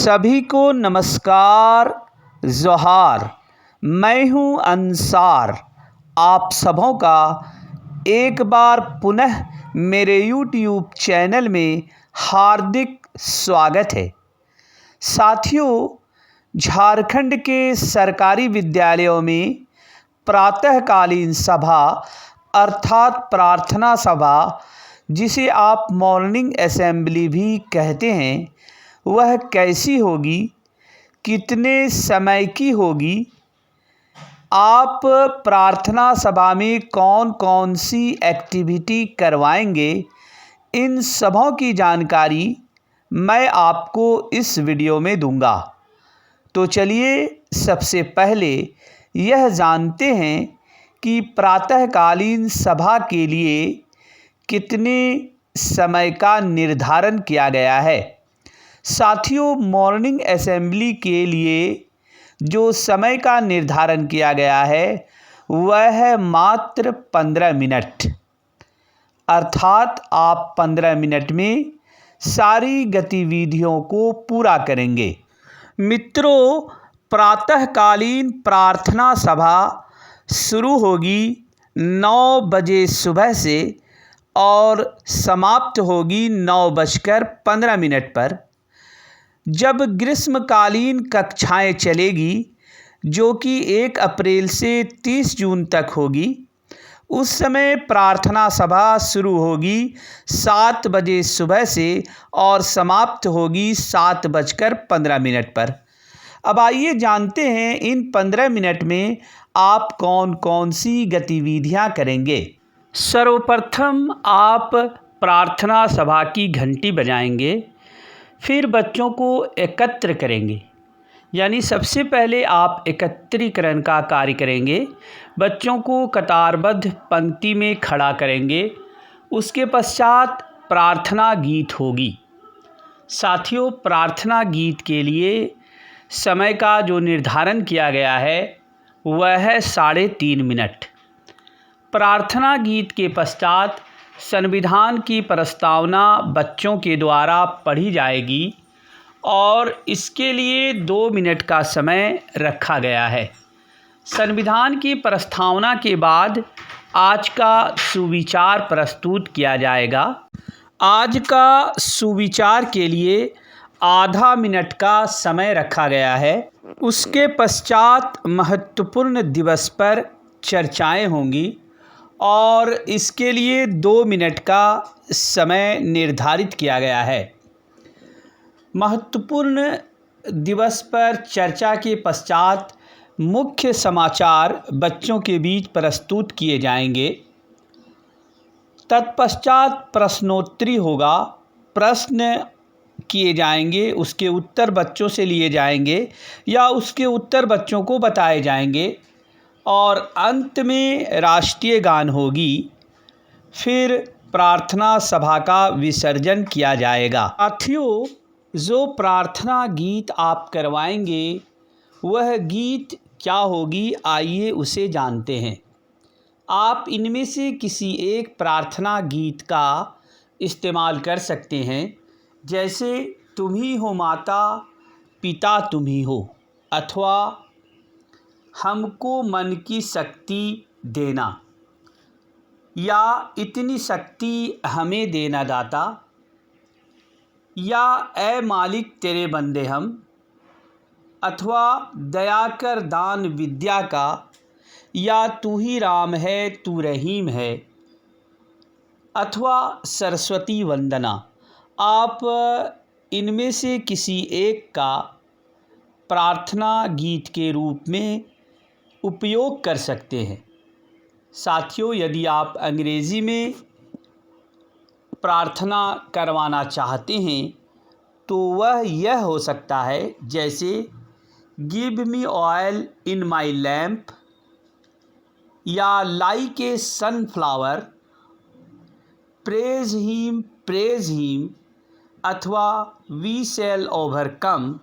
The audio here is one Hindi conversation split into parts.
सभी को नमस्कार जोहार। मैं हूं अंसार। आप सबों का एक बार पुनः मेरे यूट्यूब चैनल में हार्दिक स्वागत है। साथियों, झारखंड के सरकारी विद्यालयों में प्रातःकालीन सभा अर्थात प्रार्थना सभा, जिसे आप मॉर्निंग असेंबली भी कहते हैं, वह कैसी होगी, कितने समय की होगी, आप प्रार्थना सभा में कौन कौन सी एक्टिविटी करवाएंगे, इन सबों की जानकारी मैं आपको इस वीडियो में दूंगा। तो चलिए सबसे पहले यह जानते हैं कि प्रातःकालीन सभा के लिए कितने समय का निर्धारण किया गया है। साथियों, मॉर्निंग असेंबली के लिए जो समय का निर्धारण किया गया है वह है मात्र 15 मिनट। अर्थात आप 15 मिनट में सारी गतिविधियों को पूरा करेंगे। मित्रों, प्रातःकालीन प्रार्थना सभा शुरू होगी 9 बजे सुबह से और समाप्त होगी 9:15 पर। जब ग्रीष्मकालीन कक्षाएं चलेगी, जो कि 1 अप्रैल से 30 जून तक होगी, उस समय प्रार्थना सभा शुरू होगी 7 बजे सुबह से और समाप्त होगी 7:15 पर। अब आइए जानते हैं इन 15 मिनट में आप कौन कौन सी गतिविधियां करेंगे। सर्वप्रथम आप प्रार्थना सभा की घंटी बजाएंगे, फिर बच्चों को एकत्र करेंगे। यानी सबसे पहले आप एकत्रीकरण का कार्य करेंगे। बच्चों को कतारबद्ध पंक्ति में खड़ा करेंगे। उसके पश्चात प्रार्थना गीत होगी। साथियों, प्रार्थना गीत के लिए समय का जो निर्धारण किया गया है वह है 3.5 मिनट। प्रार्थना गीत के पश्चात संविधान की प्रस्तावना बच्चों के द्वारा पढ़ी जाएगी और इसके लिए 2 मिनट का समय रखा गया है। संविधान की प्रस्तावना के बाद आज का सुविचार प्रस्तुत किया जाएगा। आज का सुविचार के लिए आधा मिनट का समय रखा गया है। उसके पश्चात महत्वपूर्ण दिवस पर चर्चाएं होंगी और इसके लिए 2 मिनट का समय निर्धारित किया गया है। महत्वपूर्ण दिवस पर चर्चा के पश्चात मुख्य समाचार बच्चों के बीच प्रस्तुत किए जाएंगे। तत्पश्चात प्रश्नोत्तरी होगा। प्रश्न किए जाएंगे, उसके उत्तर बच्चों से लिए जाएंगे या उसके उत्तर बच्चों को बताए जाएंगे और अंत में राष्ट्रीय गान होगी। फिर प्रार्थना सभा का विसर्जन किया जाएगा। साथियों, जो प्रार्थना गीत आप करवाएंगे वह गीत क्या होगी, आइए उसे जानते हैं। आप इनमें से किसी एक प्रार्थना गीत का इस्तेमाल कर सकते हैं, जैसे तुम ही हो माता पिता तुम ही हो, अथवा हमको मन की शक्ति देना, या इतनी शक्ति हमें देना दाता, या ए मालिक तेरे बंदे हम, अथवा दया कर दान विद्या का, या तू ही राम है तू रहीम है, अथवा सरस्वती वंदना। आप इनमें से किसी एक का प्रार्थना गीत के रूप में उपयोग कर सकते हैं। साथियों, यदि आप अंग्रेज़ी में प्रार्थना करवाना चाहते हैं तो वह यह हो सकता है, जैसे give me oil in my lamp, या like a sunflower, praise him, अथवा वी शैल ओवरकम,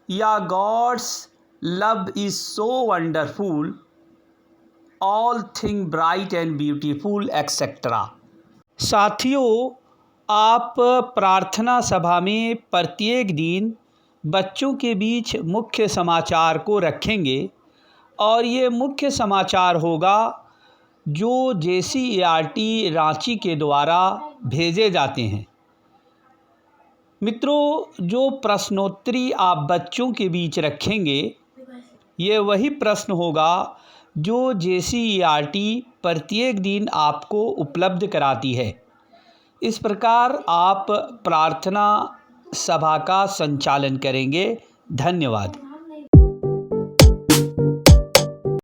या God's love is so wonderful, all thing bright and beautiful etcetera. साथियों, आप प्रार्थना सभा में प्रत्येक दिन बच्चों के बीच मुख्य समाचार को रखेंगे और ये मुख्य समाचार होगा जो JCERT रांची के द्वारा भेजे जाते हैं। मित्रों, जो प्रश्नोत्तरी आप बच्चों के बीच रखेंगे ये वही प्रश्न होगा जो JCERT प्रत्येक दिन आपको उपलब्ध कराती है। इस प्रकार आप प्रार्थना सभा का संचालन करेंगे। धन्यवाद।